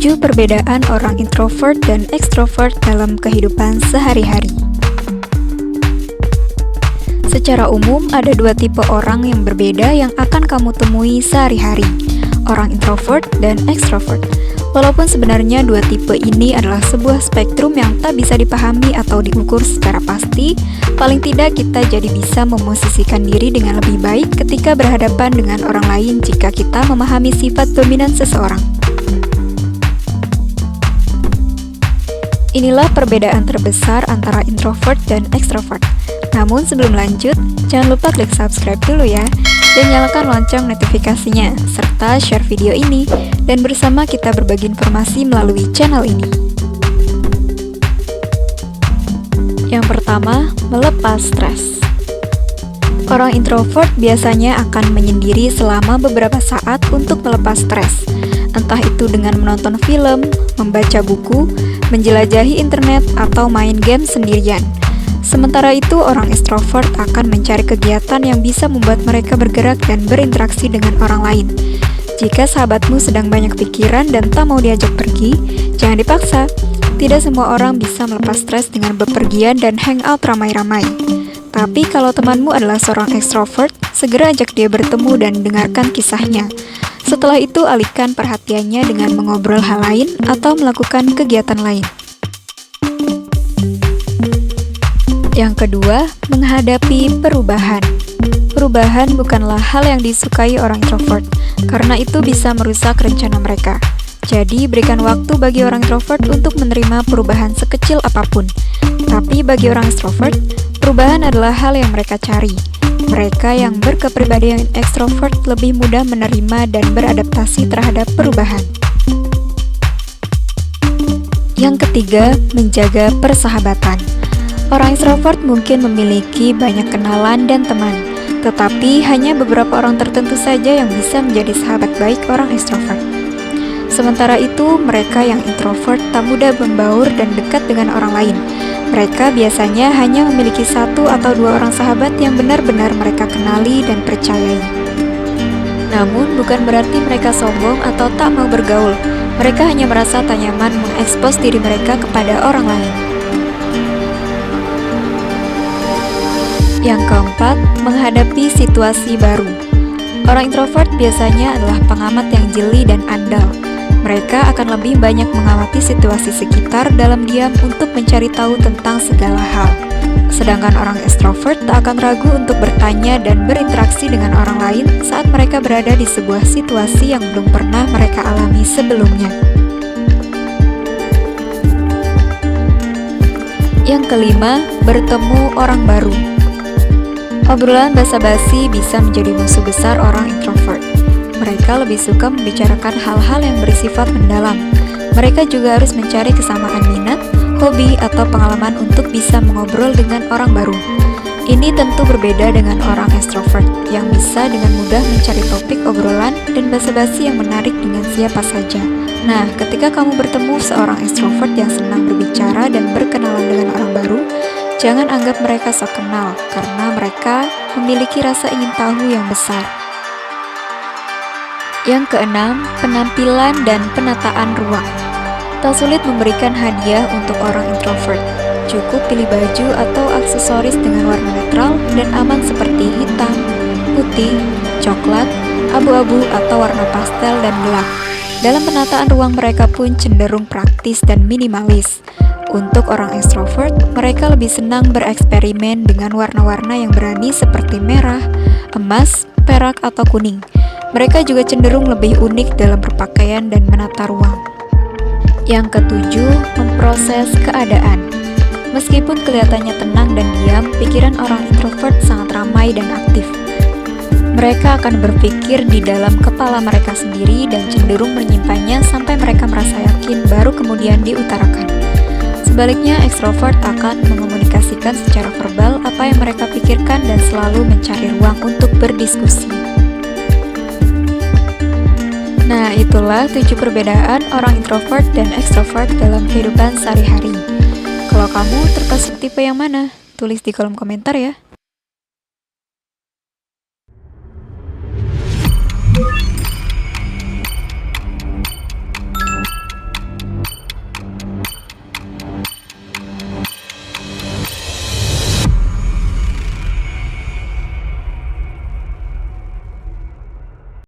7 perbedaan orang introvert dan extrovert dalam kehidupan sehari-hari. Secara umum, ada dua tipe orang yang berbeda yang akan kamu temui sehari-hari, orang introvert dan extrovert. Walaupun sebenarnya dua tipe ini adalah sebuah spektrum yang tak bisa dipahami atau diukur secara pasti, paling tidak kita jadi bisa memosisikan diri dengan lebih baik ketika berhadapan dengan orang lain jika kita memahami sifat dominan seseorang. Inilah perbedaan terbesar antara introvert dan extrovert. Namun sebelum lanjut, jangan lupa klik subscribe dulu ya, dan nyalakan lonceng notifikasinya, serta share video ini, dan bersama kita berbagi informasi melalui channel ini. Yang pertama, melepas stres. Orang introvert biasanya akan menyendiri selama beberapa saat untuk melepas stres, entah itu dengan menonton film, membaca buku, menjelajahi internet, atau main game sendirian. Sementara itu, orang extrovert akan mencari kegiatan yang bisa membuat mereka bergerak dan berinteraksi dengan orang lain. Jika sahabatmu sedang banyak pikiran dan tak mau diajak pergi, jangan dipaksa. Tidak semua orang bisa melepas stres dengan bepergian dan hangout ramai-ramai. Tapi kalau temanmu adalah seorang extrovert, segera ajak dia bertemu dan dengarkan kisahnya. Setelah itu, alihkan perhatiannya dengan mengobrol hal lain atau melakukan kegiatan lain. Yang kedua, menghadapi perubahan. Perubahan bukanlah hal yang disukai orang introvert, karena itu bisa merusak rencana mereka. Jadi, berikan waktu bagi orang introvert untuk menerima perubahan sekecil apapun. Tapi bagi orang extrovert, perubahan adalah hal yang mereka cari. Mereka yang berkepribadian extrovert lebih mudah menerima dan beradaptasi terhadap perubahan. Yang ketiga, menjaga persahabatan. Orang extrovert mungkin memiliki banyak kenalan dan teman, tetapi hanya beberapa orang tertentu saja yang bisa menjadi sahabat baik orang extrovert. Sementara itu, mereka yang introvert tak mudah membaur dan dekat dengan orang lain. Mereka biasanya hanya memiliki 1 atau 2 orang sahabat yang benar-benar mereka kenali dan percayai. Namun, bukan berarti mereka sombong atau tak mau bergaul. Mereka hanya merasa tak nyaman mengekspos diri mereka kepada orang lain. Yang keempat, menghadapi situasi baru. Orang introvert biasanya adalah pengamat yang jeli dan andal. Mereka akan lebih banyak mengamati situasi sekitar dalam diam untuk mencari tahu tentang segala hal. Sedangkan orang extrovert tak akan ragu untuk bertanya dan berinteraksi dengan orang lain saat mereka berada di sebuah situasi yang belum pernah mereka alami sebelumnya. Yang kelima, bertemu orang baru. Obrolan basa-basi bisa menjadi musuh besar orang introvert. Mereka lebih suka membicarakan hal-hal yang bersifat mendalam. Mereka juga harus mencari kesamaan minat, hobi, atau pengalaman untuk bisa mengobrol dengan orang baru. Ini tentu berbeda dengan orang extrovert yang bisa dengan mudah mencari topik obrolan dan basa-basi yang menarik dengan siapa saja. Nah, ketika kamu bertemu seorang extrovert yang senang berbicara dan berkenalan dengan orang baru, jangan anggap mereka sok kenal, karena mereka memiliki rasa ingin tahu yang besar. Yang keenam, penampilan dan penataan ruang. Tak sulit memberikan hadiah untuk orang introvert. Cukup pilih baju atau aksesoris dengan warna netral dan aman seperti hitam, putih, coklat, abu-abu, atau warna pastel dan gelap. Dalam penataan ruang mereka pun cenderung praktis dan minimalis. Untuk orang extrovert, mereka lebih senang bereksperimen dengan warna-warna yang berani seperti merah, emas, perak, atau kuning. Mereka juga cenderung lebih unik dalam berpakaian dan menata ruang. Yang ketujuh, memproses keadaan. Meskipun kelihatannya tenang dan diam, pikiran orang introvert sangat ramai dan aktif. Mereka akan berpikir di dalam kepala mereka sendiri dan cenderung menyimpannya sampai mereka merasa yakin baru kemudian diutarakan. Sebaliknya, extrovert akan mengomunikasikan secara verbal apa yang mereka pikirkan dan selalu mencari ruang untuk berdiskusi. Nah, itulah 7 perbedaan orang introvert dan extrovert dalam kehidupan sehari-hari. Kalau kamu termasuk tipe yang mana? Tulis di kolom komentar ya.